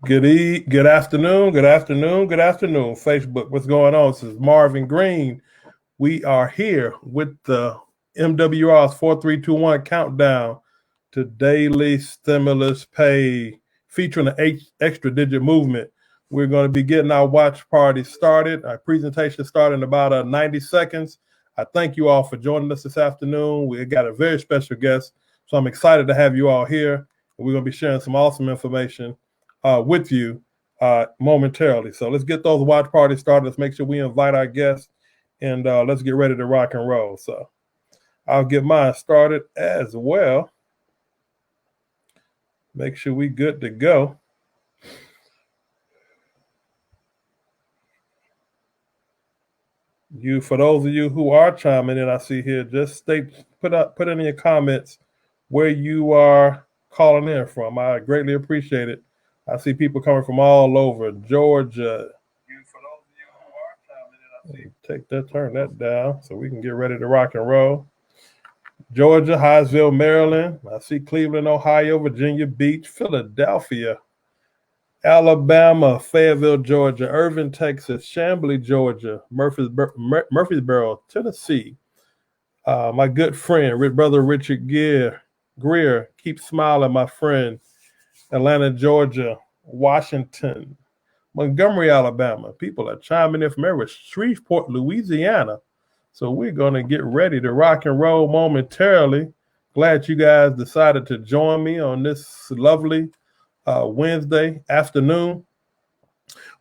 Good afternoon, Facebook. What's going on? This is Marvin Green. We are here with the MWR's 4321 countdown to daily stimulus pay featuring the extra digit movement. We're going to be getting our watch party started. Our presentation started in about 90 seconds. I thank you all for joining us this afternoon. We got a very special guest, so I'm excited to have you all here. We're going to be sharing some awesome information with you momentarily. So let's get those watch parties started. Let's make sure we invite our guests, and let's get ready to rock and roll. So I'll get mine started as well. Make sure we good to go. For those of you who are chiming in, I see here, just put in your comments where you are calling in from. I greatly appreciate it. I see people coming from all over Georgia. Turn that down so we can get ready to rock and roll. Georgia, Hyattsville, Maryland. I see Cleveland, Ohio, Virginia Beach, Philadelphia, Alabama, Fayetteville, Georgia, Irving, Texas, Chamblee, Georgia, Murfreesboro, Tennessee. My good friend, brother Richard Greer, keep smiling, my friend. Atlanta, Georgia, Washington, Montgomery, Alabama. People are chiming in from everywhere. Shreveport, Louisiana. So we're going to get ready to rock and roll momentarily. Glad you guys decided to join me on this lovely Wednesday afternoon.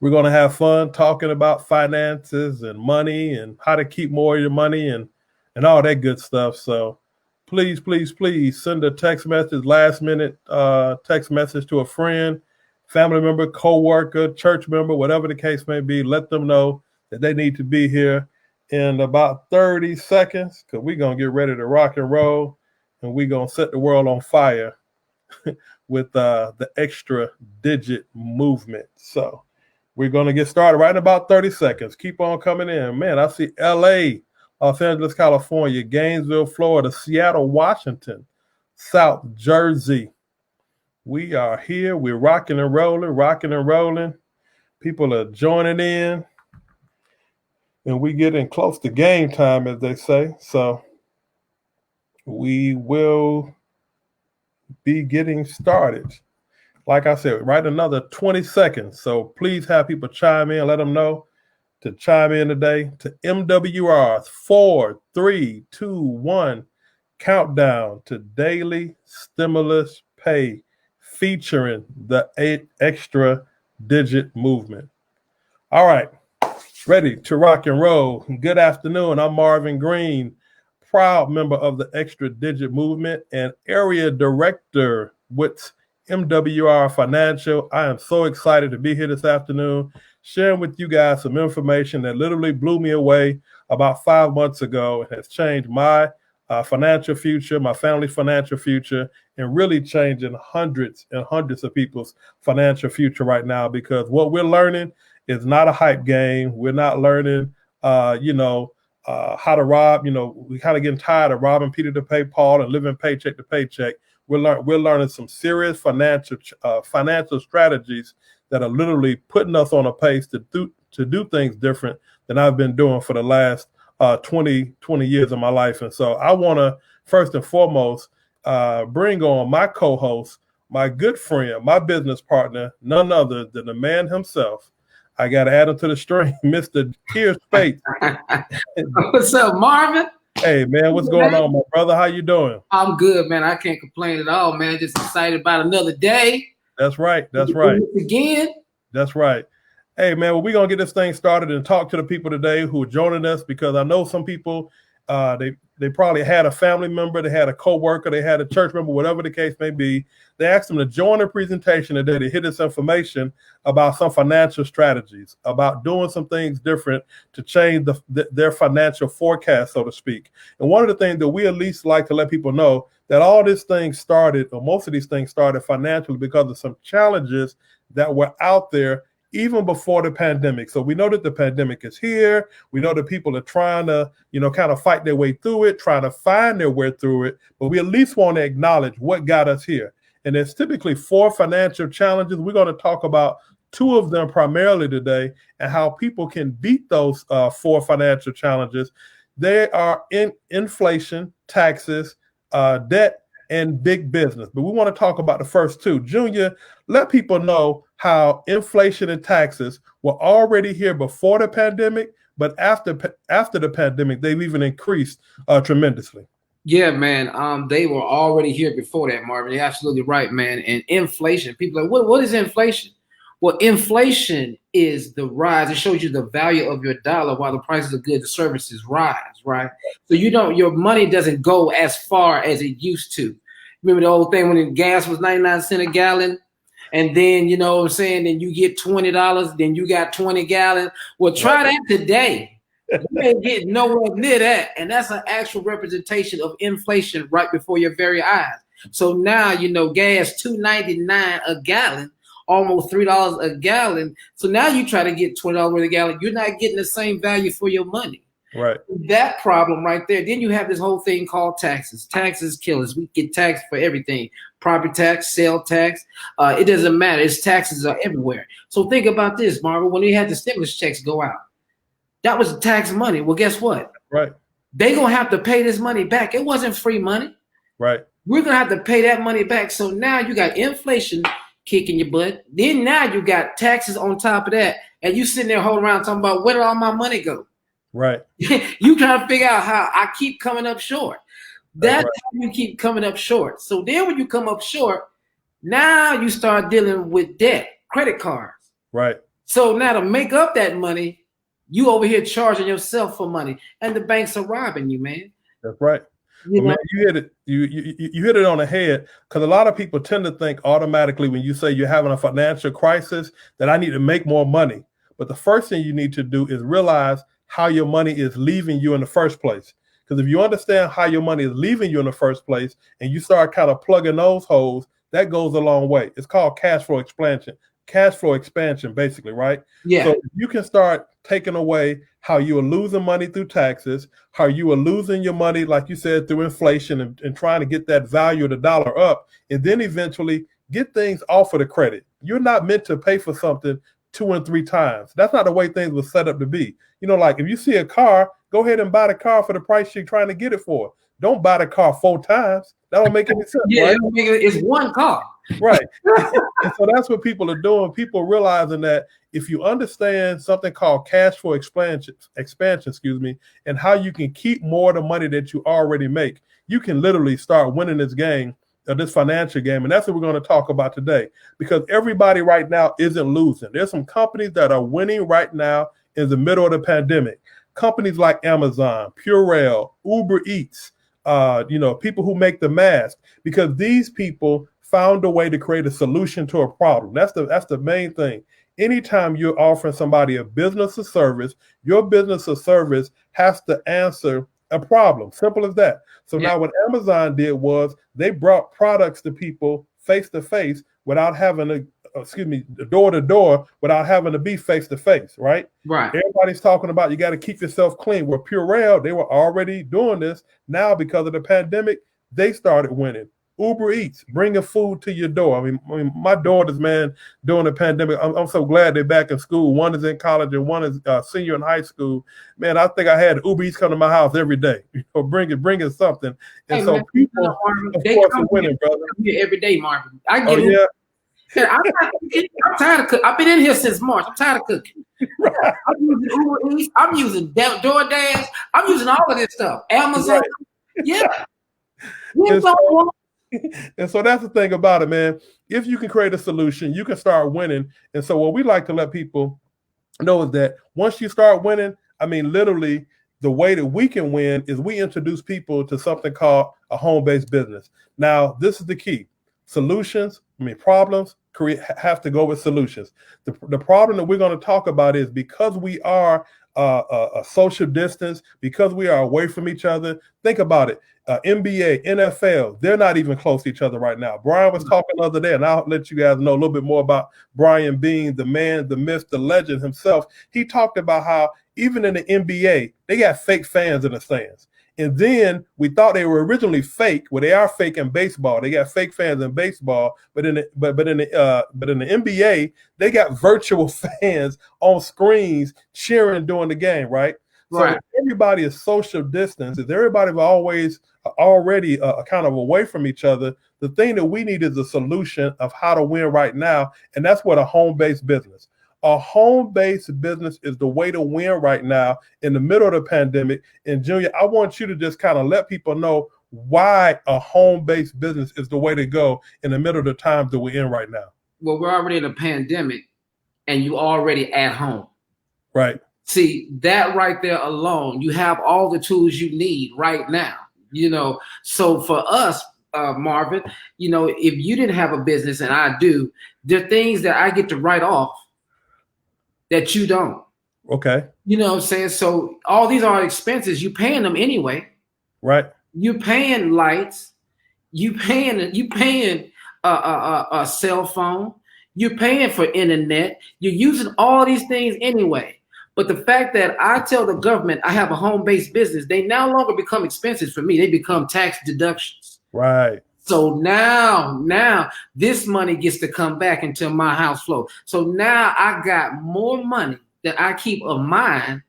We're going to have fun talking about finances and money and how to keep more of your money and all that good stuff. So please send a text message, last minute text message to a friend, family member, co-worker, church member, whatever the case may be. Let them know that they need to be here in about 30 seconds because we're going to get ready to rock and roll, and we're going to set the world on fire with the extra digit movement. So we're going to get started right in about 30 seconds. Keep on coming in. Man, I see LA, Los Angeles, California, Gainesville, Florida, Seattle, Washington, South Jersey. We are here. We're rocking and rolling. People are joining in. And we getting close to game time, as they say. So we will be getting started. Like I said, right another 20 seconds. So please have people chime in. Let them know to chime in today to MWR's 4, 3, 2, 1 countdown to daily stimulus pay featuring the 8 extra digit movement. All right. Ready to rock and roll. Good afternoon. I'm Marvin Green, proud member of the Extra Digit Movement and area director with MWR Financial. I am so excited to be here this afternoon, sharing with you guys some information that literally blew me away about 5 months ago and has changed my financial future, my family's financial future, and really changing hundreds and hundreds of people's financial future right now, because what we're learning is not a hype game. We're not learning, how to rob. We kind of getting tired of robbing Peter to pay Paul and living paycheck to paycheck. We're learning some serious financial strategies that are literally putting us on a pace to do things different than I've been doing for the last 20 years of my life. And so I want to first and foremost bring on my co-host, my good friend, my business partner, none other than the man himself. I got to add him to the string, Mr. Keir Spates. What's up, Marvin? Hey, man, what's going on, my brother? How you doing? I'm good, man. I can't complain at all, man. Just excited about another day. That's right. Again. That's right. Hey, man, well, we're going to get this thing started and talk to the people today who are joining us, because I know some people, they probably had a family member, they had a co-worker, they had a church member, whatever the case may be. They asked them to join the presentation today to hear this information about some financial strategies, about doing some things different to change their financial forecast, so to speak. And one of the things that we at least like to let people know, that all this thing started, or most of these things started financially because of some challenges that were out there even before the pandemic. So we know that the pandemic is here. We know that people are trying to, kind of fight their way through it, trying to find their way through it. But we at least want to acknowledge what got us here. And there's typically 4 financial challenges. We're going to talk about 2 of them primarily today and how people can beat those 4 financial challenges. They are inflation, taxes, debt, and big business. But we want to talk about the first 2. Junior, let people know how inflation and taxes were already here before the pandemic, but after the pandemic, they've even increased tremendously. Yeah, man. They were already here before that, Marvin. You're absolutely right, man. And inflation, people are like, what is inflation? Well, inflation is the rise. It shows you the value of your dollar while the prices of goods and services rise, right? So your money doesn't go as far as it used to. Remember the old thing when the gas was 99 cents a gallon? And then, you know what I'm saying, then you get $20, then you got 20 gallons. Well, try that today. You ain't getting nowhere near that. And that's an actual representation of inflation right before your very eyes. So now, gas $2.99 a gallon, almost $3 a gallon. So now you try to get $20 worth a gallon. You're not getting the same value for your money. Right. That problem right there. Then you have this whole thing called taxes. Taxes kill us. We get taxed for everything. Property tax, sale tax. It doesn't matter. Its taxes are everywhere. So think about this, Marvin. When we had the stimulus checks go out, that was tax money. Well, guess what? Right. They're going to have to pay this money back. It wasn't free money. Right. We're going to have to pay that money back. So now you got inflation kicking your butt. Then now you got taxes on top of that. And you sitting there holding around talking about where did all my money go? Right. You trying to figure out how I keep coming up short. That's right. how you keep coming up short. So then when you come up short, now you start dealing with debt, credit cards. Right. So now to make up that money, you over here charging yourself for money, and the banks are robbing you, man. That's right. Well, man, you hit it. You hit it on the head, because a lot of people tend to think automatically when you say you're having a financial crisis that I need to make more money. But the first thing you need to do is realize how your money is leaving you in the first place. Because if you understand how your money is leaving you in the first place, and you start kind of plugging those holes, that goes a long way. It's called cash flow expansion, basically, right? Yeah. So you can start taking away how you are losing money through taxes, how you are losing your money, like you said, through inflation and trying to get that value of the dollar up, and then eventually get things off of the credit. You're not meant to pay for something 2 and 3 times. That's not the way things were set up to be. You know, like if you see a car, go ahead and buy the car for the price you're trying to get it for. Don't buy the car 4 times. That don't make any sense. Yeah, right? it's one car. Right. And so that's what people are doing. People realizing that if you understand something called cash flow expansion, and how you can keep more of the money that you already make, you can literally start winning this game, this financial game. And that's what we're going to talk about today, because everybody right now isn't losing. There's some companies that are winning right now in the middle of the pandemic. Companies like Amazon, Purell, Uber Eats, people who make the mask, because these people found a way to create a solution to a problem. That's the main thing. Anytime you're offering somebody a business or service, your business or service has to answer a problem. Simple as that. So now what Amazon did was they brought products to people face to face without having to, door to door, without having to be face to face, right? Right. Everybody's talking about you got to keep yourself clean. Well, Purell, they were already doing this. Now, because of the pandemic, they started winning. Uber Eats, bringing food to your door. I mean, my daughters, man, during the pandemic, I'm so glad they're back in school. One is in college and one is senior in high school. Man, I think I had Uber Eats come to my house every day, bringing something. And hey, so man, people, of course, are winning, brother. Here every day, Marvin. I get yeah. I'm tired of cooking. I've been in here since March. I'm tired of cooking. Right. I'm using Uber Eats. I'm using DoorDash. I'm using all of this stuff. Amazon. Right. Yeah. And so that's the thing about it, man. If you can create a solution, you can start winning. And so what we like to let people know is that once you start winning, I mean, literally, the way that we can win is we introduce people to something called a home-based business. Now, this is the key. Problems have to go with solutions. The problem that we're going to talk about is because we are a social distance, because we are away from each other. Think about it. NBA, NFL, they're not even close to each other right now. Brian was talking the other day, and I'll let you guys know a little bit more about Brian being the man, the myth, the legend himself. He talked about how even in the NBA, they got fake fans in the stands. And then we thought they were originally fake. Well, they are fake in baseball. They got fake fans in baseball, but in the NBA, they got virtual fans on screens cheering during the game, right? Right. So if everybody is social distance, if everybody's always already kind of away from each other, the thing that we need is a solution of how to win right now, and that's what a home-based business. A home-based business is the way to win right now in the middle of the pandemic. And Junior, I want you to just kind of let people know why a home-based business is the way to go in the middle of the times that we're in right now. Well, we're already in a pandemic and you already at home. Right. See, that right there alone, you have all the tools you need right now. So for us, Marvin, if you didn't have a business and I do, there are things that I get to write off that you don't. Okay. You know what I'm saying? So all these are expenses. You paying them anyway. Right. You paying lights. You paying a cell phone. You're paying for internet. You're using all these things anyway. But the fact that I tell the government I have a home-based business, they no longer become expenses for me. They become tax deductions. Right. So now this money gets to come back into my house flow. So now I got more money that I keep of mine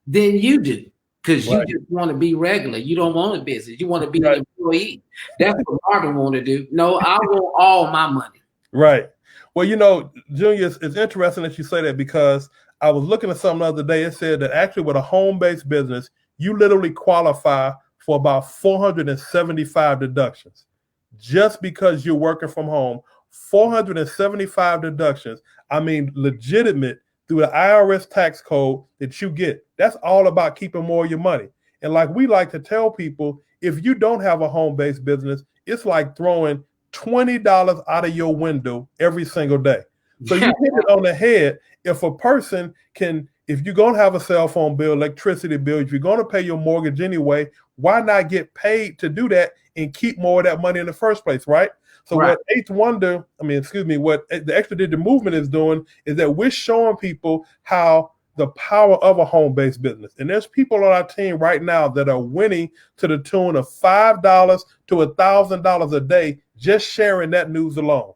than you do. Because you just want to be regular. You don't want a business. You want to be an employee. That's what Marvin want to do. No, I want all my money. Right. Well, Junior, it's interesting that you say that, because I was looking at something the other day. It said that actually with a home-based business, you literally qualify for about 475 deductions. Just because you're working from home, 475 deductions. I mean, legitimate through the IRS tax code that you get. That's all about keeping more of your money. And like we like to tell people, if you don't have a home-based business, it's like throwing $20 out of your window every single day. So you hit it on the head. If a person if you're going to have a cell phone bill, electricity bill, if you're going to pay your mortgage anyway, why not get paid to do that and keep more of that money in the first place, right? So what what the Extra Digital movement is doing is that we're showing people how the power of a home-based business. And there's people on our team right now that are winning to the tune of $5 to $1,000 a day, just sharing that news alone.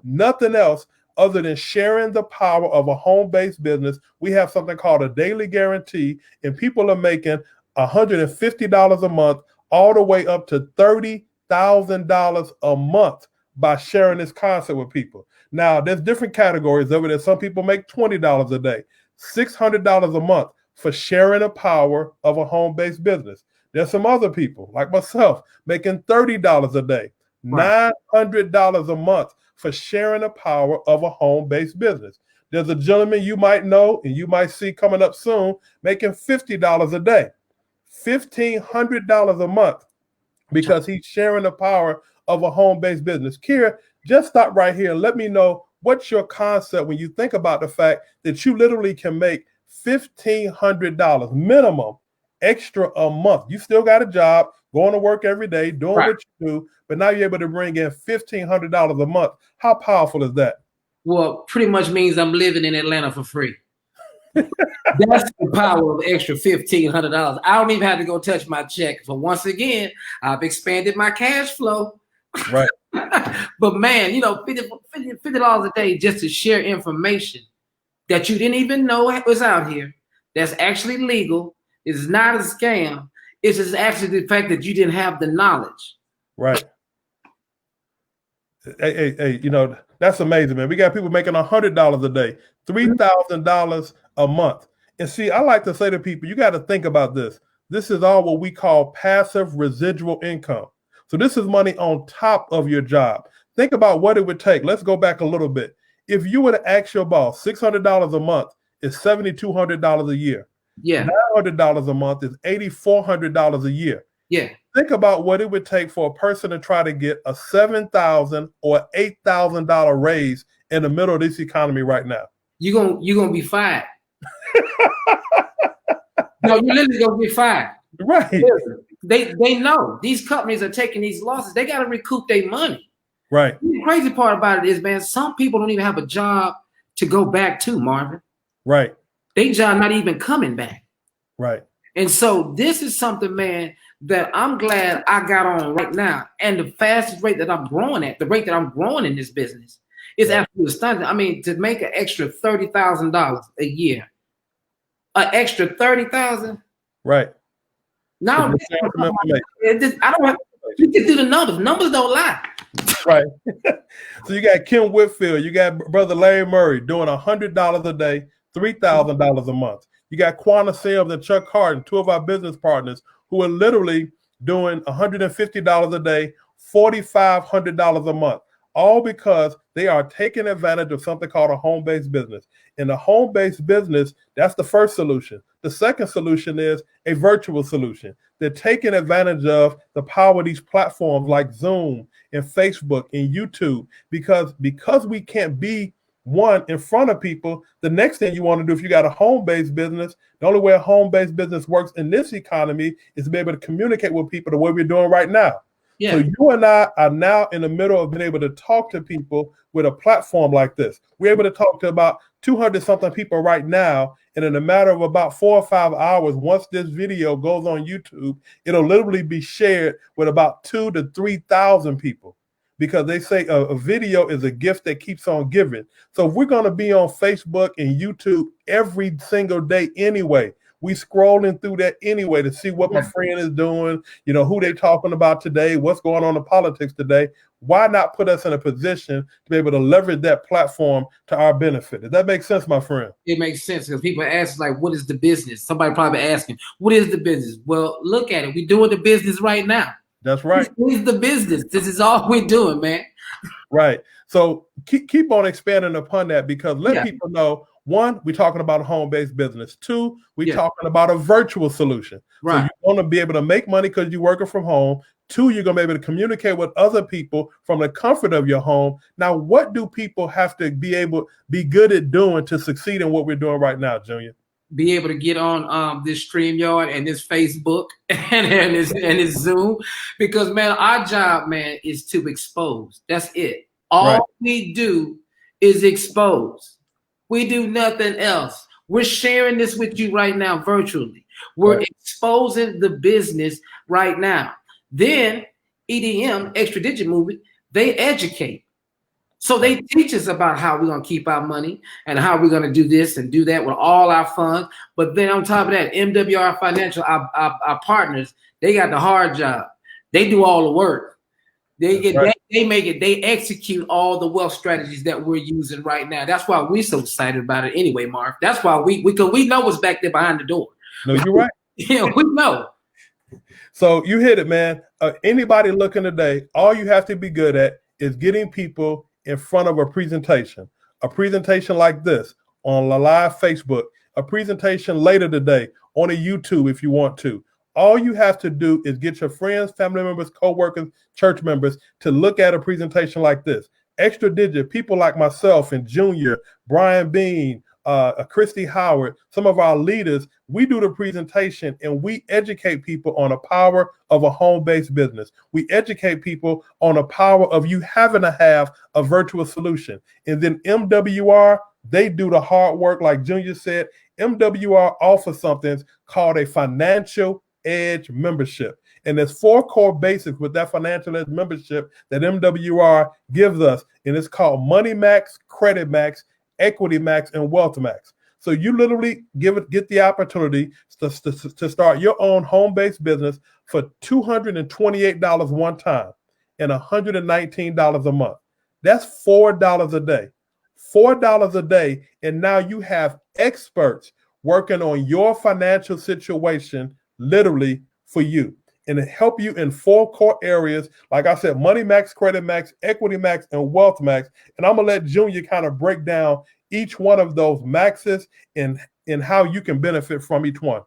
Nothing else other than sharing the power of a home-based business. We have something called a daily guarantee, and people are making $150 a month all the way up to $30,000 a month by sharing this concept with people. Now, there's different categories of it. Some people make $20 a day, $600 a month for sharing the power of a home-based business. There's some other people like myself making $30 a day, $900 a month for sharing the power of a home-based business. There's a gentleman you might know and you might see coming up soon making $50 a day, $1,500 a month, because he's sharing the power of a home-based business. Kira, just stop right here and let me know what's your concept when you think about the fact that you literally can make $1,500 minimum extra a month. You still got a job, going to work every day, doing what you do, but now you're able to bring in $1,500 a month. How powerful is that? Well, pretty much means I'm living in Atlanta for free. That's the power of extra $1,500. I don't even have to go touch my check. So once again, I've expanded my cash flow. Right. But man, $50 a day just to share information that you didn't even know was out here. That's actually legal. It's not a scam. It's just actually the fact that you didn't have the knowledge. Right. Hey, that's amazing, man. We got people making $100 a day, $3,000 a month. And see, I like to say to people, you got to think about this. This is all what we call passive residual income. So this is money on top of your job. Think about what it would take. Let's go back a little bit. If you were to ask your boss, $600 a month is $7,200 a year. Yeah. $900 a month is $8,400 a year. Yeah. Think about what it would take for a person to try to get a $7,000 or $8,000 raise in the middle of this economy right now. You're gonna be fired. No, you're literally gonna be fired. Right. They know these companies are taking these losses. They got to recoup their money. Right. The crazy part about it is, man, some people don't even have a job to go back to, Marvin. Right. They job not even coming back. Right. And so this is something, man, that I'm glad I got on right now. And the fastest rate that I'm growing at, the rate that I'm growing in this business is absolutely stunning. I mean, to make an extra $30,000 a year, an extra $30,000. Right. Now, I don't have, you can do the numbers. Numbers don't lie. Right. So you got Kim Whitfield, you got brother Larry Murray doing $100 a day, $3,000 a month. You got Quanta Sims and Chuck Harden, two of our business partners, who are literally doing $150 a day, $4,500 a month, all because they are taking advantage of something called a home-based business. In the home-based business, that's the first solution. The second solution is a virtual solution. They're taking advantage of the power of these platforms like Zoom and Facebook and YouTube, because we can't be one in front of people. The next thing you want to do, if you got a home-based business, the only way a home-based business works in this economy is to be able to communicate with people the way we're doing right now. Yeah. So you and I are now in the middle of being able to talk to people with a platform like this. We're able to talk to about 200-something people right now, and in a matter of about 4 or 5 hours, once this video goes on YouTube, it'll literally be shared with about 2,000 to 3,000 people, because they say a video is a gift that keeps on giving. So if we're going to be on Facebook and YouTube every single day anyway, we scrolling through that anyway to see what my friend is doing, you know, who they talking about today, what's going on in politics today. Why not put us in a position to be able to leverage that platform to our benefit? Does that make sense, my friend? It makes sense, because people ask, like, what is the business? Somebody probably asking, what is the business? Well, look at it. We're doing the business right now. That's right. This is the business. This is all we're doing, man. Right. So keep on expanding upon that, because let people know, one, we're talking about a home-based business. Two, we're talking about a virtual solution. Right. So you want to be able to make money because you're working from home. Two, you're going to be able to communicate with other people from the comfort of your home. Now, what do people have to be good at doing to succeed in what we're doing right now, Junior? Be able to get on this StreamYard and this Facebook and this Zoom, because, man, our job, man, is to expose. That's it. All we do is expose. We do nothing else. We're sharing this with you right now virtually. We're exposing the business right now. Then EDM, Extra Digit Movement, they educate. So they teach us about how we're going to keep our money and how we're going to do this and do that with all our funds. But then on top of that, MWR Financial, our partners, they got the hard job. They do all the work. They execute all the wealth strategies that we're using right now. That's why we're so excited about it anyway, Mark. That's why we know what's back there behind the door. No, you're right. Yeah, we know. So you hit it, man. Anybody looking today, all you have to be good at is getting people in front of a presentation like this on a live Facebook, a presentation later today on a YouTube if you want to. All you have to do is get your friends, family members, co-workers, church members to look at a presentation like this. Extra Digit, people like myself and Junior, Brian Bean, Christy Howard, some of our leaders, we do the presentation and we educate people on the power of a home-based business. We educate people on the power of you having to have a virtual solution. And then MWR, they do the hard work. Like Junior said, MWR offers something called a financial edge membership. And there's 4 core basics with that financial edge membership that MWR gives us. And it's called Money Max, Credit Max, Equity Max, and Wealth Max. So you literally get the opportunity to start your own home-based business for $228 one time and $119 a month. That's $4 a day. $4 a day, and now you have experts working on your financial situation literally for you, and to help you in 4 core areas. Like I said, Money Max, Credit Max, Equity Max, and Wealth Max. And I'm gonna let Junior kind of break down each one of those maxes and how you can benefit from each one.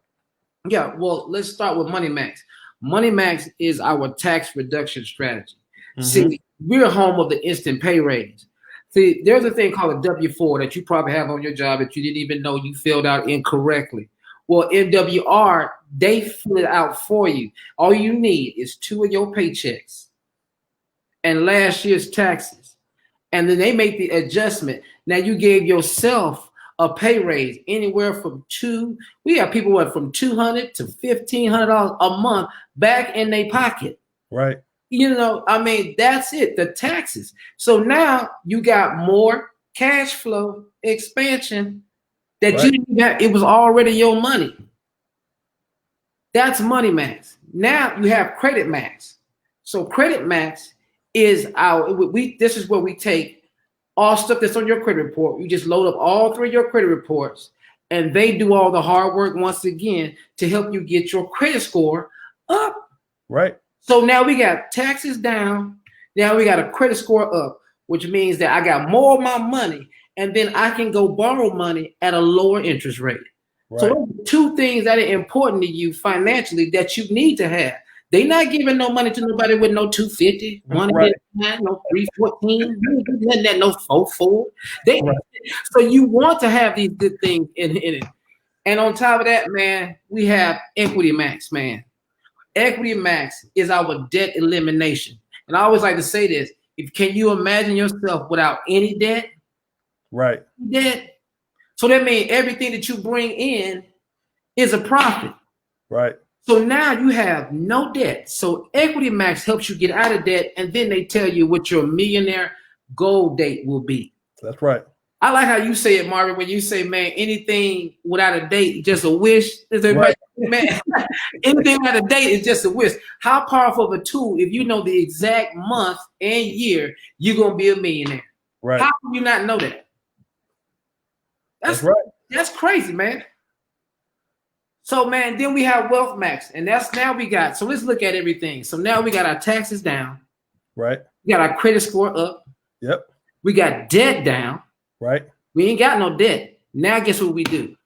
Yeah, well, let's start with Money Max. Money Max is our tax reduction strategy. Mm-hmm. See, we're home of the instant pay raise. See, there's a thing called a W-4 that you probably have on your job that you didn't even know you filled out incorrectly. Well, MWR, they fill it out for you. All you need is 2 of your paychecks and last year's taxes. And then they make the adjustment. Now you gave yourself a pay raise anywhere from we have people went from $200 to $1,500 a month back in their pocket. Right. I mean, that's it, the taxes. So now you got more cash flow expansion that right. you got. It was already your money. That's Money Max. Now you have Credit Max. So Credit Max is this is where we take all stuff that's on your credit report. You just load up all 3 of your credit reports, and they do all the hard work once again to help you get your credit score up. Right. So now we got taxes down. Now we got a credit score up, which means that I got more of my money, and then I can go borrow money at a lower interest rate. Right. So those are 2 things that are important to you financially that you need to have. They're not giving no money to nobody with no 250, right. no 314, no 44. Right. So you want to have these good things in it. And on top of that, man, we have Equity Max, man. Equity Max is our debt elimination. And I always like to say this. Can you imagine yourself without any debt? Right. Debt. So that means everything that you bring in is a profit. Right. So now you have no debt. So Equity Max helps you get out of debt, and then they tell you what your millionaire goal date will be. That's right. I like how you say it, Marvin, when you say, man, anything without a date, just a wish. Right. Man, anything without a date is just a wish. How powerful of a tool if you know the exact month and year you're going to be a millionaire. Right. How can you not know that? That's right. That's crazy, man. So, man, then we have Wealth Max, and so let's look at everything. So now we got our taxes down. Right. We got our credit score up. Yep. We got debt down. Right. We ain't got no debt. Now guess what we do?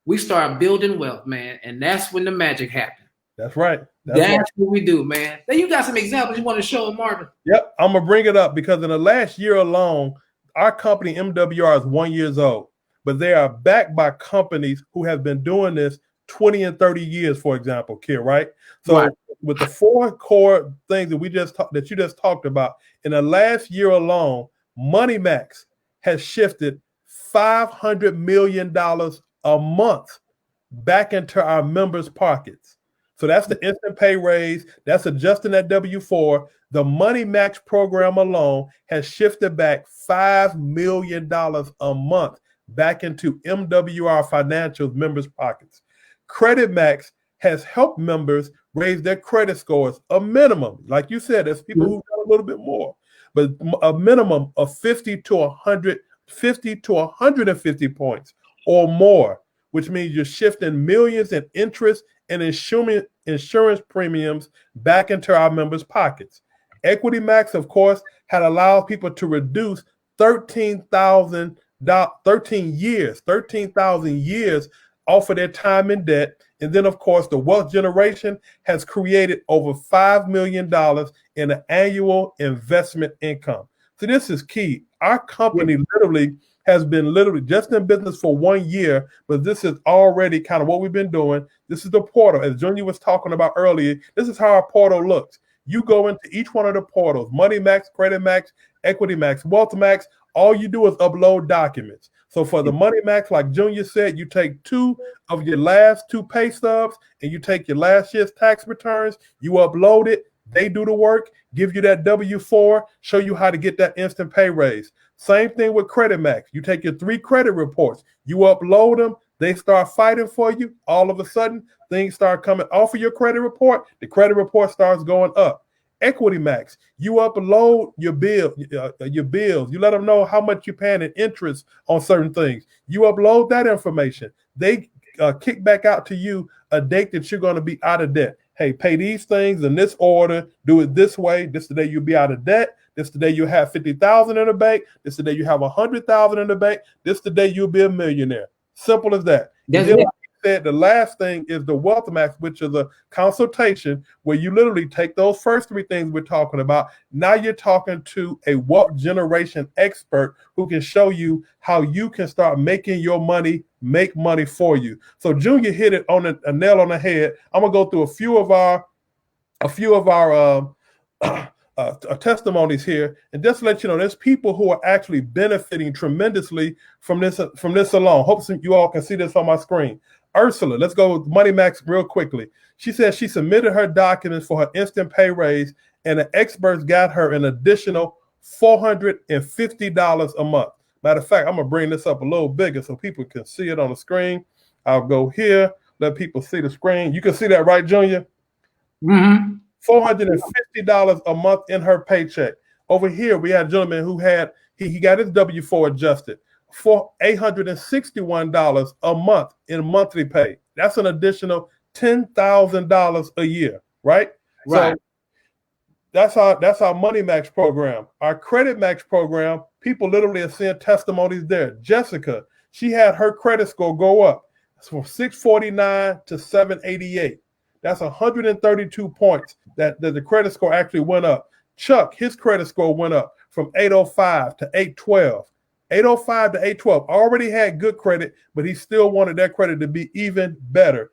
We start building wealth, man, and that's when the magic happens. That's right. That's what we do, man. Now you got some examples you want to show, Marvin? Yep. I'm going to bring it up because in the last year alone, our company MWR is 1 year old, but they are backed by companies who have been doing this 20 and 30 years, for example, Kid, right? So right. With the 4 core things that you just talked about, in the last year alone, Money Max has shifted $500 million a month back into our members' pockets. So that's the instant pay raise. That's adjusting that W-4. The Money Max program alone has shifted back $5 million a month back into MWR Financial's members' pockets. Credit Max has helped members raise their credit scores a minimum. Like you said, there's people who've got a little bit more, but a minimum of 50 to 150 points or more, which means you're shifting millions in interest and insurance premiums back into our members' pockets. Equity Max, of course, had allowed people to reduce 13,000 years off of their time in debt. And then, of course, the wealth generation has created over $5 million in an annual investment income. So this is key. Our company has been just in business for 1 year, but this is already kind of what we've been doing. This is the portal. As Junior was talking about earlier, this is how our portal looks. You go into each one of the portals, Money Max, Credit Max, Equity Max, Wealth Max. All you do is upload documents. So for the Money Max, like Junior said, you take 2 of your last 2 pay stubs and you take your last year's tax returns, you upload it, they do the work, give you that W-4, show you how to get that instant pay raise. Same thing with Credit Max. You take your 3 credit reports, you upload them, they start fighting for you. All of a sudden, things start coming off of your credit report. The credit report starts going up. Equity Max, you upload your bills. You let them know how much you're paying in interest on certain things. You upload that information. They kick back out to you a date that you're going to be out of debt. Hey, pay these things in this order. Do it this way. This is the day you'll be out of debt. This is the day you have $50,000 in the bank. This is the day you have $100,000 in the bank. This is the day you'll be a millionaire. Simple as that. The last thing is the Wealth Max, which is a consultation where you literally take those first 3 things we're talking about. Now you're talking to a wealth generation expert who can show you how you can start making your money make money for you. So Junior hit it on a nail on the head. I'm gonna go through a few of our testimonies here, and just to let you know, there's people who are actually benefiting tremendously from this alone. Hope you all can see this on my screen. Ursula, let's go with Money Max real quickly. She says she submitted her documents for her instant pay raise, and the experts got her an additional $450 a month. Matter of fact, I'm gonna bring this up a little bigger so people can see it on the screen. I'll go here, let people see the screen. You can see that, right, Junior? Mm-hmm. $450 a month in her paycheck. Over here, we had a gentleman who had he got his W-4 adjusted for $861 a month in monthly pay. That's an additional $10,000 a year, right? Right. So that's our Money Max program. Our Credit Max program, people literally are seeing testimonies there. Jessica, she had her credit score go up from 649 to 788. That's 132 points that the credit score actually went up. Chuck, his credit score went up from 805 to 812. 805 to 812. Already had good credit, but he still wanted that credit to be even better.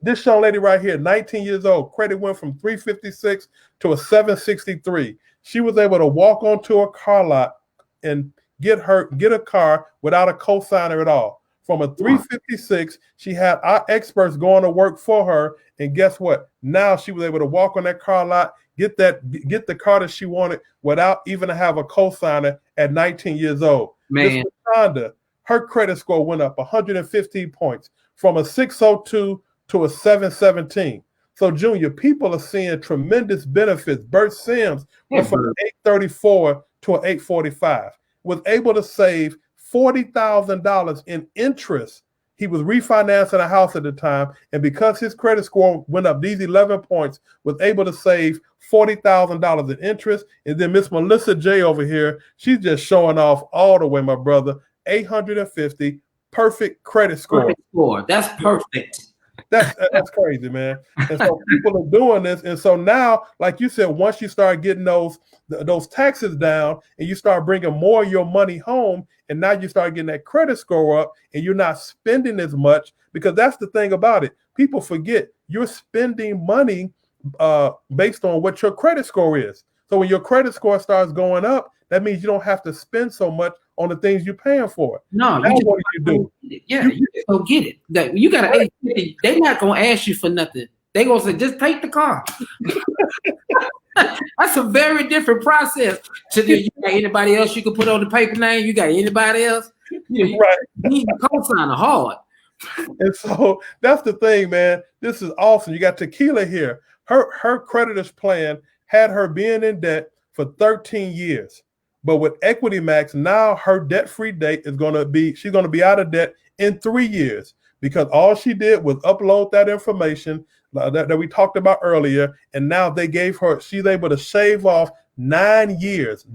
This young lady right here, 19 years old, credit went from 356 to a 763. She was able to walk onto a car lot and get a car without a cosigner at all. From a 356, she had our experts going to work for her, and guess what? Now she was able to walk on that car lot, get the car that she wanted without even have a cosigner at 19 years old. Man, Miss Rashonda, her credit score went up 115 points from a 602 to a 717. So, Junior, people are seeing tremendous benefits. Bert Sims went from an 834 to an 845. Was able to save $40,000 in interest. He was refinancing a house at the time, and because his credit score went up these 11 points, was able to save $40,000 in interest. And then Miss Melissa J over here, she's just showing off all the way, my brother. 850, perfect credit score. Perfect score. That's perfect. That's crazy, man. And so people are doing this. And so now, like you said, once you start getting those taxes down and you start bringing more of your money home, and now you start getting that credit score up and you're not spending as much, because that's the thing about it. People forget you're spending money based on what your credit score is. So when your credit score starts going up, that means you don't have to spend so much on the things you're paying for. No, now what do you do? Yeah, you just go get it. You got to. They're not gonna ask you for nothing. They gonna say, just take the car. That's a very different process. You got anybody else you can put on the paper name? You got anybody else? Right. You need to co-sign hard. And so that's the thing, man. This is awesome. You got Tequila here. Her creditor's plan had her being in debt for 13 years. But with Equity Max, now her debt-free date is going to be, she's going to be out of debt in 3 years, because all she did was upload that information that we talked about earlier. And now they gave her, she's able to shave off 9 years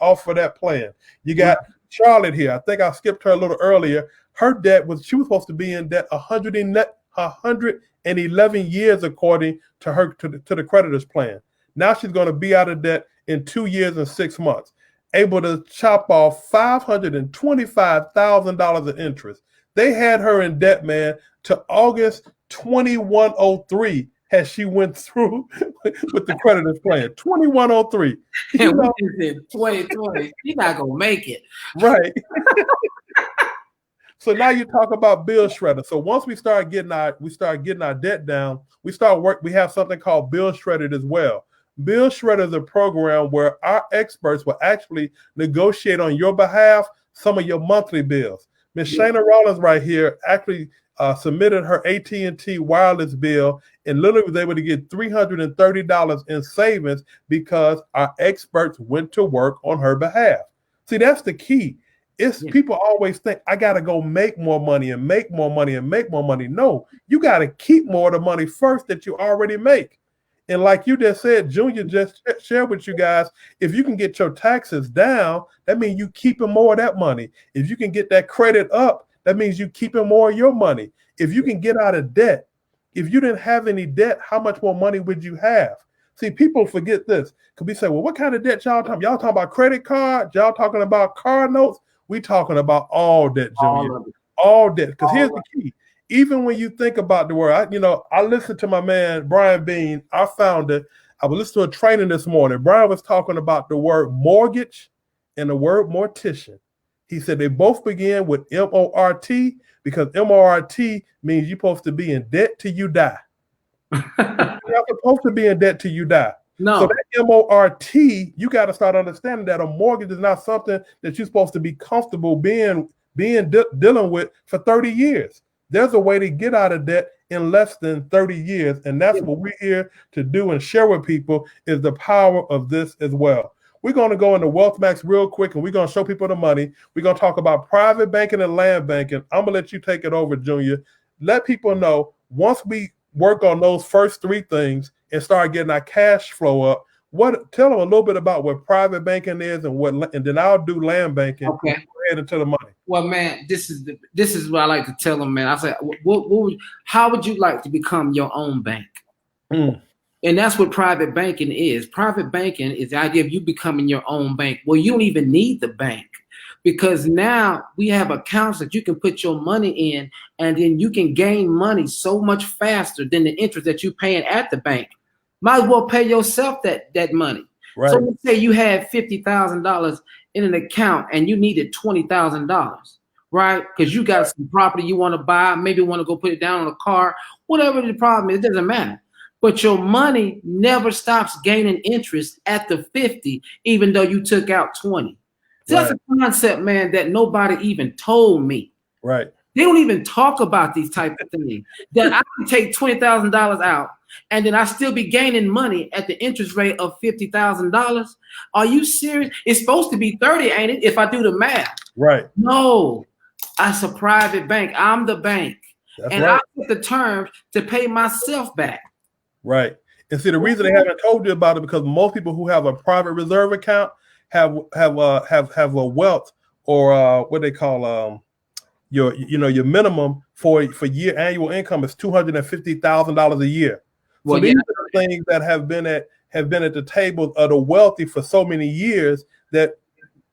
off of that plan. You got Charlotte here. I think I skipped her a little earlier. Her debt she was supposed to be in debt 111 years according to her, to the creditor's plan. Now she's going to be out of debt in 2 years and 6 months. Able to chop off $525,000 in interest. They had her in debt, man, to August 2103 as she went through with the creditor's plan. 2103. You know, 2020. You're not gonna make it. Right. So now you talk about bill shredder. So once we start getting our debt down, we have something called bill shredded as well. Bill Shredder is a program where our experts will actually negotiate on your behalf some of your monthly bills. Miss Shana Rollins right here actually submitted her AT&T wireless bill and literally was able to get $330 in savings because our experts went to work on her behalf. See, that's the key. People always think, I got to go make more money and make more money and make more money. No, you got to keep more of the money first that you already make. And like you just said, Junior just shared with you guys, if you can get your taxes down, that means you keeping more of that money. If you can get that credit up, that means you keeping more of your money. If you can get out of debt, if you didn't have any debt, how much more money would you have? See, people forget this. Because we say, well, what kind of debt y'all talking about? Y'all talking about credit cards? Y'all talking about car notes? We talking about all debt, Junior. All debt. Because here's the key. Even when you think about the word, I listened to my man, Brian Bean, our founder. I was listening to a training this morning. Brian was talking about the word mortgage and the word mortician. He said they both begin with M-O-R-T because M-O-R-T means you're supposed to be in debt till you die. You're not supposed to be in debt till you die. No. So that M-O-R-T, you got to start understanding that a mortgage is not something that you're supposed to be comfortable dealing with for 30 years. There's a way to get out of debt in less than 30 years. And that's what we're here to do and share with people is the power of this as well. We're going to go into Wealth Max real quick, and we're going to show people the money. We're going to talk about private banking and land banking. I'm going to let you take it over, Junior. Let people know once we work on those first three things and start getting our cash flow up, tell them a little bit about what private banking is and then I'll do land banking. Okay. Go ahead into the money. Well, man, this is what I like to tell them, man. I say, how would you like to become your own bank? Mm. And that's what private banking is. Private banking is the idea of you becoming your own bank. Well, you don't even need the bank because now we have accounts that you can put your money in, and then you can gain money so much faster than the interest that you're paying at the bank. Might as well pay yourself that money. Right. So let's say you had $50,000 in an account and you needed $20,000, right? Because you got some property you want to buy, maybe want to go put it down on a car, whatever the problem is, it doesn't matter. But your money never stops gaining interest at the 50, even though you took out 20. So that's a concept, man, that nobody even told me. Right. They don't even talk about these type of things. That I can take $20,000 out and then I still be gaining money at the interest rate of $50,000. Are you serious? It's supposed to be 30, ain't it? If I do the math. Right. No, it's a private bank. I'm the bank. That's and right. I put the terms to pay myself back. Right. And see, the reason they haven't told you about it because most people who have a private reserve account have a wealth or what they call your minimum for year annual income is $250,000 a year. Well, so these are the things that have been at the table of the wealthy for so many years that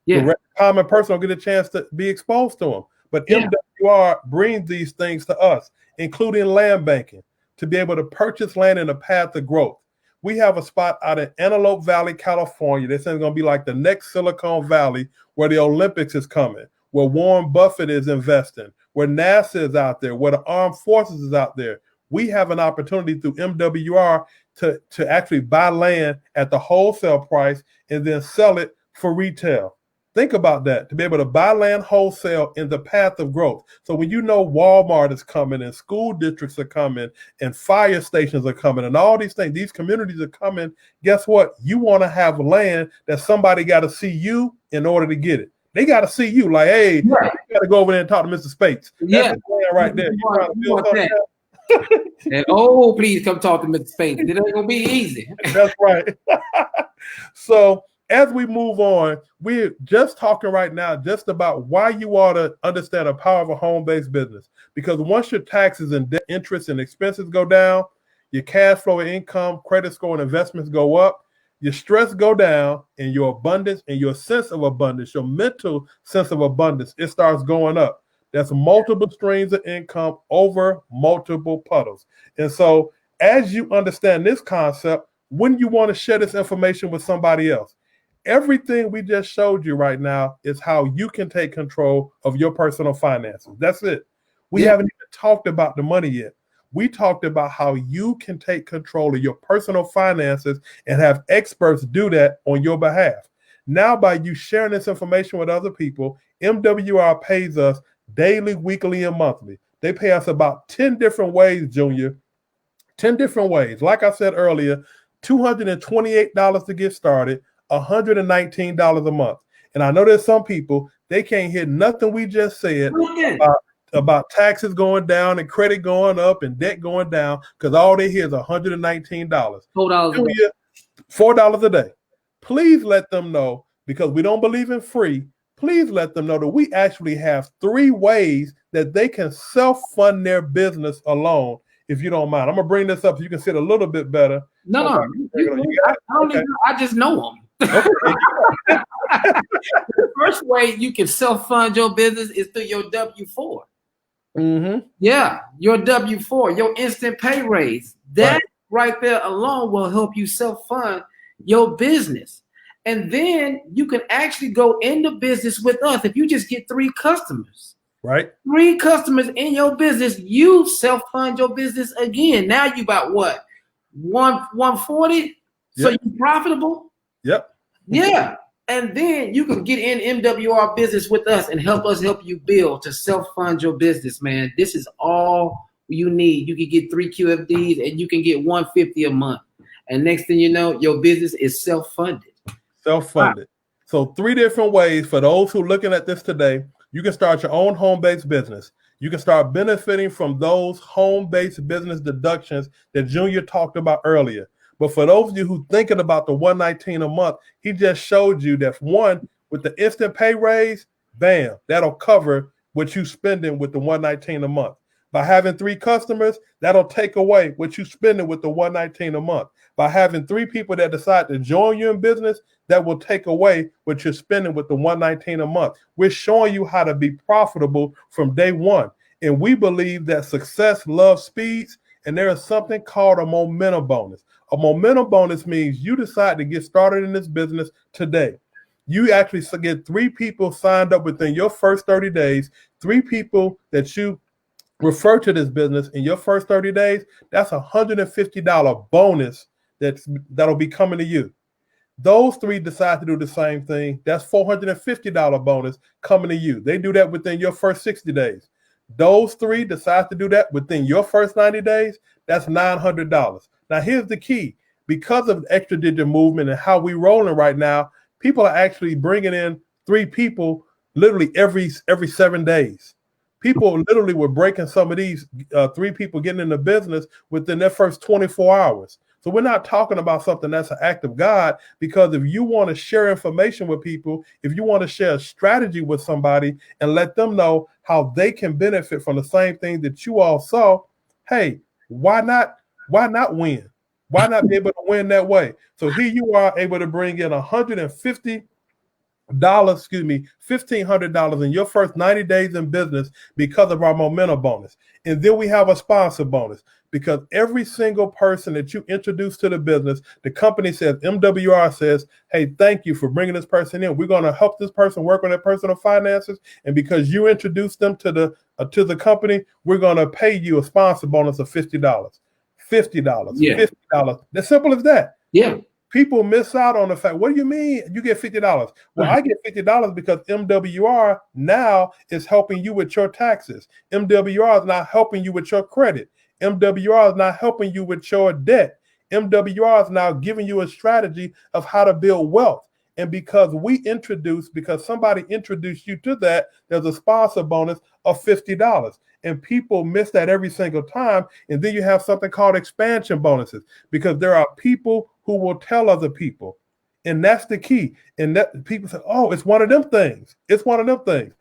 the common person will get a chance to be exposed to them. But MWR brings these things to us, including land banking, to be able to purchase land in a path of growth. We have a spot out in Antelope Valley, California. They say it's going to be like the next Silicon Valley where the Olympics is coming, where Warren Buffett is investing, where NASA is out there, where the armed forces is out there. We have an opportunity through MWR to actually buy land at the wholesale price and then sell it for retail. Think about that, to be able to buy land wholesale in the path of growth. So when you know Walmart is coming and school districts are coming and fire stations are coming and all these things, these communities are coming, guess what? You want to have land that somebody got to see you in order to get it. They got to see you like, hey, you got to go over there and talk to Mr. Spates. That's his land right there. You trying to build something else? And please come talk to Mr. Spates. It ain't gonna be easy. That's right. So as we move on, we're just talking right now just about why you ought to understand the power of a home-based business. Because once your taxes and interest and expenses go down, your cash flow and income, credit score and investments go up, your stress go down, and your abundance and your sense of abundance, your mental sense of abundance, it starts going up. That's multiple streams of income over multiple puddles. And so as you understand this concept, wouldn't you want to share this information with somebody else? Everything we just showed you right now is how you can take control of your personal finances. That's it. We haven't even talked about the money yet. We talked about how you can take control of your personal finances and have experts do that on your behalf. Now, by you sharing this information with other people, MWR pays us daily, weekly, and monthly. They pay us about 10 different ways, Junior. 10 different ways. Like I said earlier, $228 to get started, $119 a month. And I know there's some people, they can't hear nothing we just said about taxes going down and credit going up and debt going down because all they hear is $119. $4 a day. Please let them know, because we don't believe in free, please let them know that we actually have 3 ways that they can self-fund their business alone, if you don't mind. I'm going to bring this up so you can see it a little bit better. No. I just know them. The first way you can self-fund your business is through your W-4. Mm-hmm. Yeah, your W-4, your instant pay raise. That right there alone will help you self-fund your business. And then you can actually go into business with us. If you just get 3 customers, right? 3 customers in your business, you self-fund your business again. Now you about what? 140? So Yep. you profitable? Yep. Yeah. And then you can get in MWR business with us and help us help you build to self-fund your business, man. This is all you need. You can get 3 QFDs and you can get 150 a month. And next thing you know, your business is self-funded. Self-funded. So 3 different ways for those who are looking at this today. You can start your own home-based business. You can start benefiting from those home-based business deductions that Junior talked about earlier. But for those of you who thinking about the $119 a month, he just showed you that one, with the instant pay raise, bam, that'll cover what you spending with the $119 a month. By having 3 customers, that'll take away what you spending with the $119 a month. By having 3 people that decide to join you in business, that will take away what you're spending with the $119 a month. We're showing you how to be profitable from day one. And we believe that success loves speeds, and there is something called a momentum bonus. A momentum bonus means you decide to get started in this business today. You actually get 3 people signed up within your first 30 days, 3 people that you refer to this business in your first 30 days. That's a $150 bonus that'll be coming to you. Those 3 decide to do the same thing. That's $450 bonus coming to you. They do that within your first 60 days. Those 3 decide to do that within your first 90 days. That's $900. Now, here's the key. Because of extra digit movement and how we rolling right now, people are actually bringing in 3 people literally every 7 days. People literally were breaking some of these 3 people getting into business within their first 24 hours. So we're not talking about something that's an act of God, because if you want to share information with people, if you want to share a strategy with somebody and let them know how they can benefit from the same thing that you all saw, hey, why not win? Why not be able to win that way? So here you are able to bring in $1,500 in your first 90 days in business because of our momentum bonus. And then we have a sponsor bonus, because every single person that you introduce to the business, the company says, MWR says, hey, thank you for bringing this person in. We're going to help this person work on their personal finances. And because you introduced them to the company, we're going to pay you a sponsor bonus of $50. $50. Yeah. $50. As simple as that. Yeah. People miss out on the fact, what do you mean you get $50? Well, I get $50 because MWR now is helping you with your taxes. MWR is not helping you with your credit. MWR is not helping you with your debt. MWR is now giving you a strategy of how to build wealth. And because somebody introduced you to that, there's a sponsor bonus of $50. And people miss that every single time. And then you have something called expansion bonuses, because there are people who will tell other people. And that's the key. And that people say, oh, it's one of them things. It's one of them things.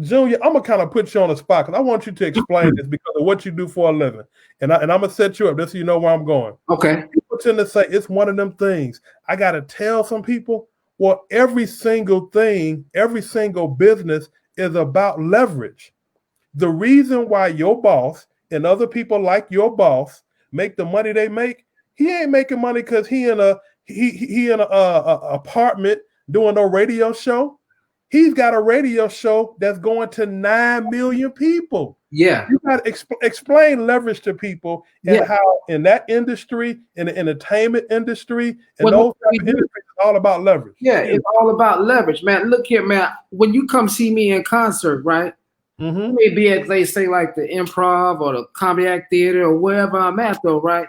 Junior, I'm going to kind of put you on the spot, because I want you to explain this because of what you do for a living. And I'm going to set you up just so you know where I'm going. Okay. People tend to say it's one of them things. I got to tell some people, well, every single thing, every single business is about leverage. The reason why your boss and other people like your boss make the money they make, he ain't making money because he in a apartment doing a radio show. He's got a radio show that's going to 9 million people. Yeah. You got to explain leverage to people, and how in that industry, in the entertainment industry, and those type of industries, it's all about leverage. Yeah, it's all about leverage, man. Look here, man. When you come see me in concert, right? Mm-hmm. You may be at, they say, like the Improv or the Comedy Act Theater or wherever I'm at, though, right?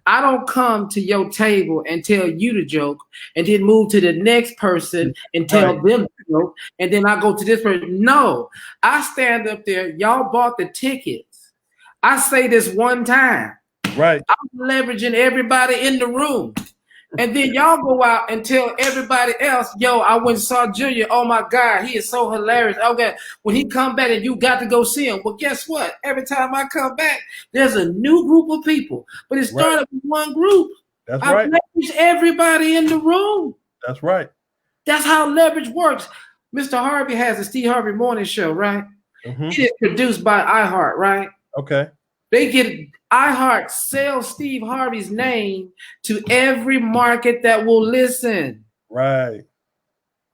I don't come to your table and tell you the joke and then move to the next person and tell them the joke, and then I go to this person. No, I stand up there. Y'all bought the tickets. I say this one time. Right. I'm leveraging everybody in the room. And then y'all go out and tell everybody else, yo, I went and saw Junior. Oh my God, he is so hilarious. Okay, when he come back and you got to go see him. Well, guess what? Every time I come back, there's a new group of people. But it started with one group. That's I leverage everybody in the room. That's right. That's how leverage works. Mr. Harvey has a Steve Harvey morning show, right? Mm-hmm. It is produced by iHeart, right? Okay. They get iHeart sells Steve Harvey's name to every market that will listen. Right.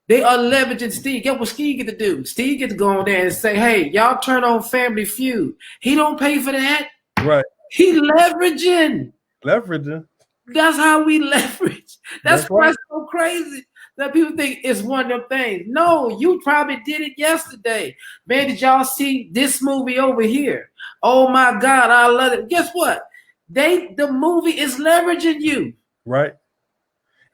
They are leveraging Steve. Get what Steve get to do? Steve get to go on there and say, "Hey, y'all turn on Family Feud." He don't pay for that. Right. He leveraging. Leveraging. That's how we leverage. That's why right. it's so crazy that people think it's one of them things. No, you probably did it yesterday. Man, did y'all see this movie over here? Oh my God, I love it. Guess what? The movie is leveraging you. Right.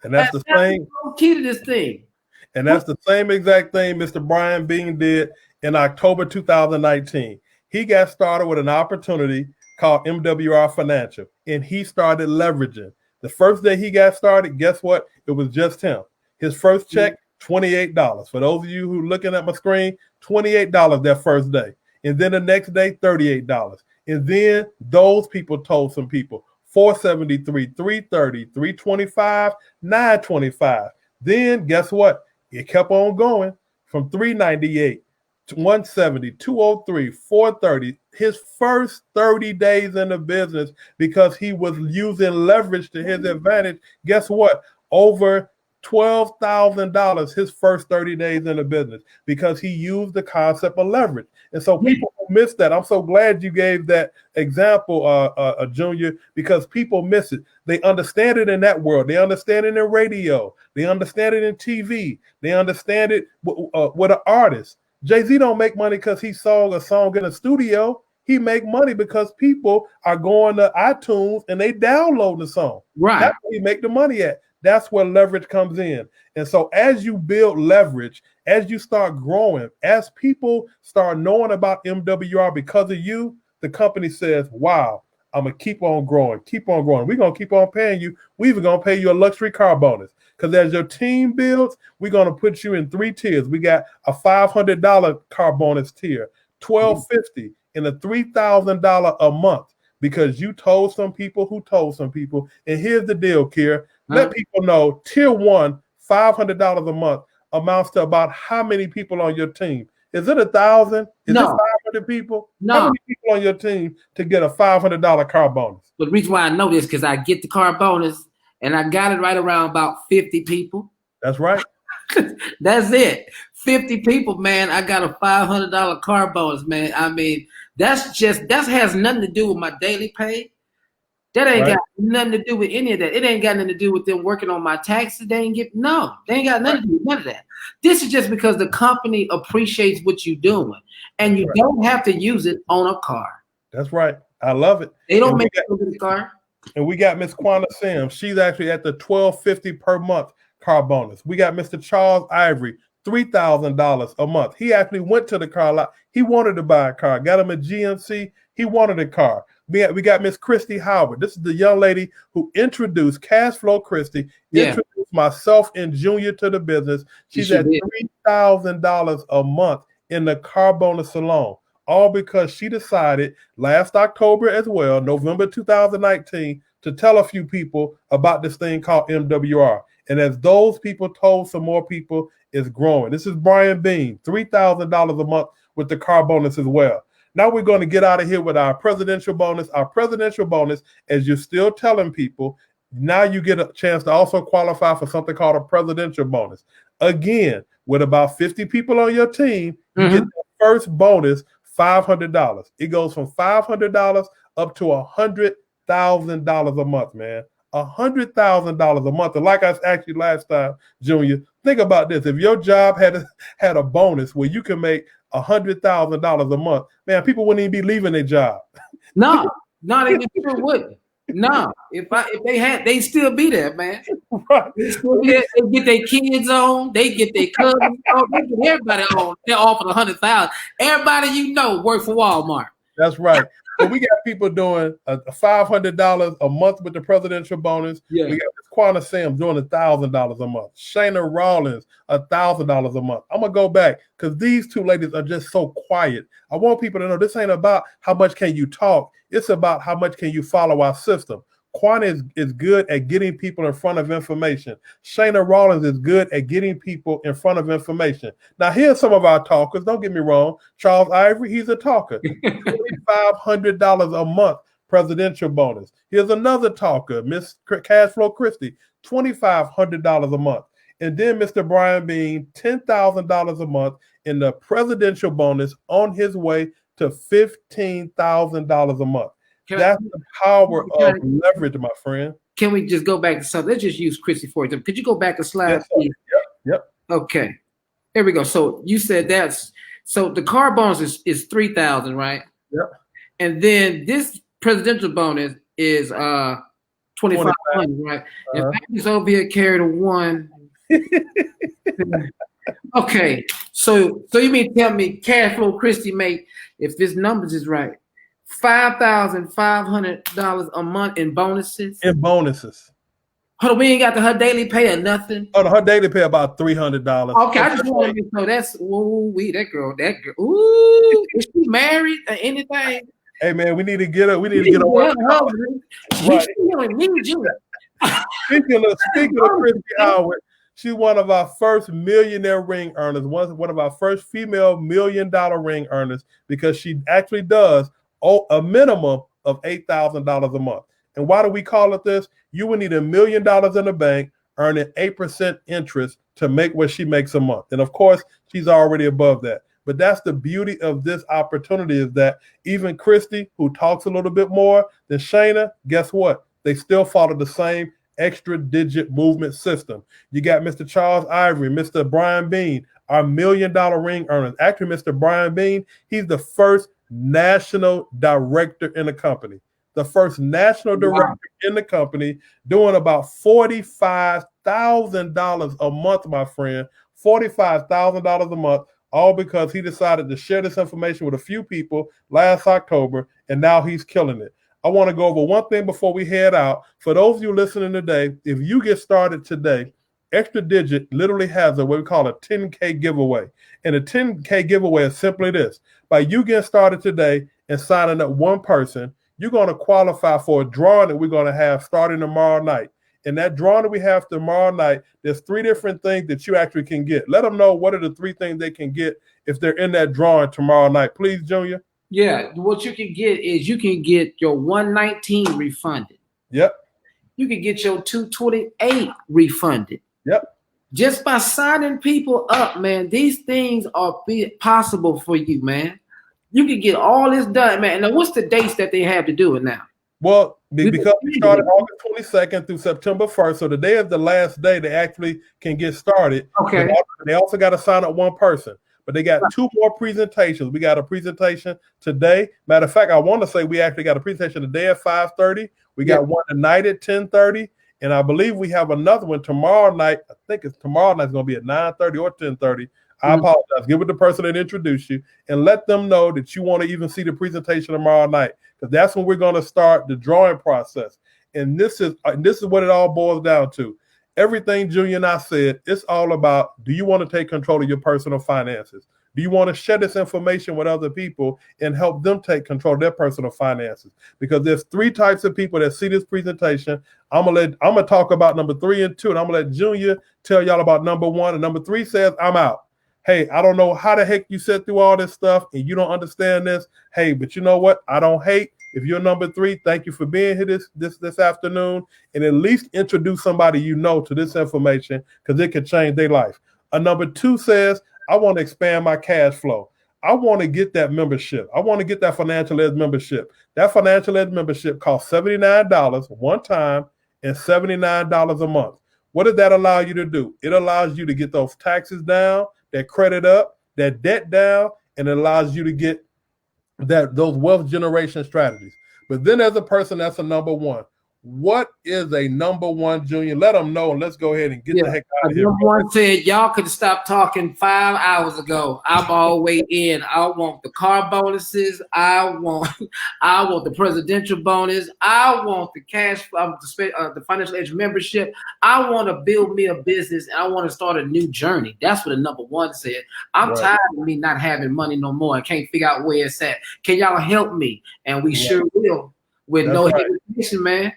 And that's the same key to this thing. And that's the same exact thing Mr. Brian Bean did in October 2019. He got started with an opportunity called MWR Financial, and he started leveraging. The first day he got started, guess what? It was just him. His first check, $28. For those of you who are looking at my screen, $28 that first day. And then the next day, $38. And then those people told some people, $473, $330, $325, $925. Then guess what? It kept on going from $398 to $170, $203, $430. His first 30 days in the business, because he was using leverage to his advantage. Guess what? Over $12,000 his first 30 days in the business, because he used the concept of leverage. And so people miss that. I'm so glad you gave that example, Junior, because people miss it. They understand it in that world. They understand it in radio. They understand it in TV. They understand it with an artist. Jay-Z don't make money because he sang a song in a studio. He make money because people are going to iTunes and they download the song. Right. That's where he make the money at. That's where leverage comes in. And so as you build leverage, as you start growing, as people start knowing about MWR because of you, the company says, wow, I'm going to keep on growing, keep on growing. We're going to keep on paying you. We're even going to pay you a luxury car bonus. Because as your team builds, we're going to put you in 3 tiers. We got a $500 car bonus tier, $1,250, and a $3,000 a month, because you told some people who told some people. And here's the deal, Kier. Let people know tier 1, $500 a month amounts to about how many people on your team? Is it 1,000? Is No. it 500 people? No. How many people on your team to get a $500 car bonus? But the reason why I know this, because I get the car bonus and I got it right around about 50 people. That's right. That's it. 50 people, man. I got a $500 car bonus, man. I mean, that has nothing to do with my daily pay. That ain't got nothing to do with any of that. It ain't got nothing to do with them working on my taxes. They ain't got nothing to do with none of that. This is just because the company appreciates what you're doing, and you don't have to use it on a car. That's right. I love it. They don't make it with a car. And we got Miss Quanta Sims. She's actually at the $1,250 per month car bonus. We got Mr. Charles Ivory, $3,000 a month. He actually went to the car lot. He wanted to buy a car. Got him a GMC. He wanted a car. We got Miss Christy Howard. This is the young lady who introduced Cash Flow Christy, introduced myself and Junior to the business. She's at $3,000 a month in the car bonus alone, all because she decided last October as well, November 2019, to tell a few people about this thing called MWR. And as those people told some more people, it's growing. This is Brian Bean, $3,000 a month with the car bonus as well. Now we're going to get out of here with our presidential bonus. Our presidential bonus, as you're still telling people, now you get a chance to also qualify for something called a presidential bonus. Again, with about 50 people on your team, you get the first bonus, $500. It goes from $500 up to $100,000 a month, man. $100,000 a month. And like I asked you last time, Junior, think about this. If your job had a bonus where you can make $100,000 a month, man, people wouldn't even be leaving their job. No, they sure wouldn't. No, if they had, they'd still be there, man. Right. They get their kids on, they get their cousins on, they get everybody on. They're offering $100,000. Everybody you know work for Walmart. That's right. So we got people doing a $500 a month with the presidential bonus. Yeah. We got Quanta Sam doing $1,000 a month. Shayna Rollins, $1,000 a month. I'm gonna go back because these two ladies are just so quiet. I want people to know this ain't about how much can you talk. It's about how much can you follow our system. Quanta is good at getting people in front of information. Shayna Rawlins is good at getting people in front of information. Now, here's some of our talkers. Don't get me wrong. Charles Ivory, he's a talker. $2,500 a month presidential bonus. Here's another talker, Miss Cashflow Christie, $2,500 a month. And then Mr. Brian Bean, $10,000 a month in the presidential bonus on his way to $15,000 a month. That's the power of leverage, my friend. Can we just go back to something? Let's just use Christy for example. Could you go back a slide? Yes, yep. Okay. There we go. So you said so the car bonus is 3,000, right? Yep. And then this presidential bonus is 2,500, right? If he's over here carried a one. Okay. So you mean tell me Cashflow Christie make, if this numbers is right, $5,500 a month in bonuses. In bonuses. Hold on, we ain't got her daily pay or nothing. Oh, her daily pay about $300. Okay, I just want to know that's that girl. Ooh, is she married or anything? Hey man, we need to get her. We need to get her. Right. Speaking of Christy Howard, she's one of our first millionaire ring earners. One of our first female $1 million ring earners, because she actually does a minimum of $8,000 a month. And why do we call it this? You would need $1 million in the bank, earning 8% interest to make what she makes a month. And of course, she's already above that. But that's the beauty of this opportunity, is that even Christy, who talks a little bit more than Shayna, guess what? They still follow the same extra digit movement system. You got Mr. Charles Ivory, Mr. Brian Bean, our $1 million ring earners. Actually, Mr. Brian Bean, he's the first national director in the company. The first national director in the company, doing about $45,000 a month, my friend. $45,000 a month, all because he decided to share this information with a few people last October, and now he's killing it. I want to go over one thing before we head out. For those of you listening today, if you get started today, Extra Digit literally has what we call a 10K giveaway. And a 10K giveaway is simply this. By you getting started today and signing up one person, you're going to qualify for a drawing that we're going to have starting tomorrow night. And that drawing that we have tomorrow night, there's 3 different things that you actually can get. Let them know what are the 3 things they can get if they're in that drawing tomorrow night. Please, Junior. Yeah, what you can get is you can get your 119 refunded. Yep. You can get your 228 refunded. Yep. Just by signing people up, man, these things are possible for you, man. You can get all this done, man. Now, what's the dates that they have to do it now? Well, because we started August 22nd through September 1st, so today is the last day they actually can get started. Okay. They also got to sign up one person, but they got 2 more presentations. We got a presentation today. Matter of fact, I want to say we actually got a presentation today at 5:30. We got one tonight at 10:30. And I believe we have another one tomorrow night. I think it's tomorrow night. It's going to be at 9:30 or 10:30. I apologize. Give it to the person that introduced you and let them know that you want to even see the presentation tomorrow night, because that's when we're going to start the drawing process. And this is what it all boils down to. Everything Junior and I said, it's all about, do you want to take control of your personal finances? Do you want to share this information with other people and help them take control of their personal finances? Because there's 3 types of people that see this presentation. I'm gonna talk about number 3 and 2, and I'm gonna let Junior tell y'all about number 1. And number 3 says, I'm out. Hey, I don't know how the heck you sit through all this stuff and you don't understand this. Hey, but you know what? I don't hate. If you're number 3, thank you for being here this afternoon, and at least introduce somebody you know to this information, because it could change their life. Number 2 says, I want to expand my cash flow. I want to get that membership. I want to get that financial ed membership. That financial ed membership costs $79 one time and $79 a month. What does that allow you to do? It allows you to get those taxes down, that credit up, that debt down, and it allows you to get those wealth generation strategies. But then there's a person that's a number 1. What is a number 1, Junior? Let them know, and let's go ahead and get the heck out of here. Number 1 said, y'all could stop talking 5 hours ago. I'm all the way in. I want the car bonuses. I want the presidential bonus. I want the cash, the financial edge membership. I want to build me a business, and I want to start a new journey. That's what the number 1 said. I'm tired of me not having money no more. I can't figure out where it's at. Can y'all help me? And we sure will, with no hesitation, man.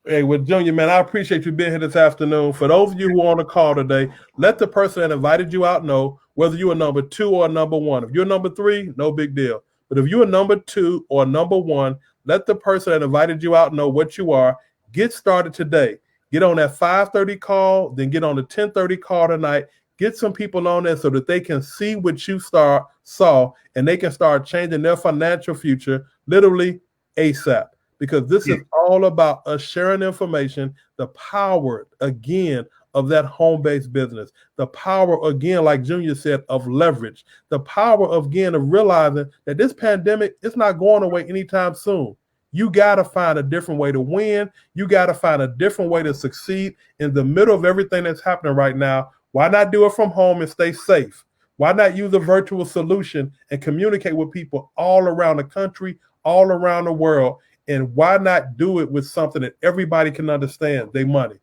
Hey, well, Junior, man, I appreciate you being here this afternoon. For those of you who are on the call today, let the person that invited you out know whether you're a number 2 or a number 1. If you're number 3, no big deal. But if you're a number 2 or number 1, let the person that invited you out know what you are. Get started today. Get on that 5:30 call, then get on the 10:30 call tonight. Get some people on there so that they can see what you saw, and they can start changing their financial future literally ASAP. Because this is all about us sharing information, the power, again, of that home-based business, the power, again, like Junior said, of leverage, the power, again, of realizing that this pandemic is not going away anytime soon. You got to find a different way to win. You got to find a different way to succeed in the middle of everything that's happening right now. Why not do it from home and stay safe? Why not use a virtual solution and communicate with people all around the country, all around the world? And why not do it with something that everybody can understand, their money?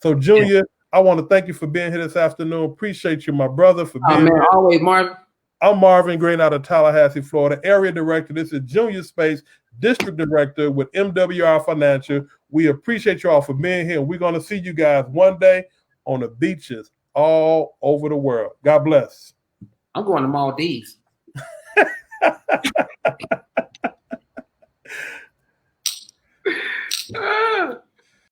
So, Junior, I want to thank you for being here this afternoon. Appreciate you, my brother, for being here. Always, Marvin. I'm Marvin Green out of Tallahassee, Florida, area director. This is Junior Space, district director with MWR Financial. We appreciate you all for being here. We're going to see you guys one day on the beaches all over the world. God bless. I'm going to Maldives.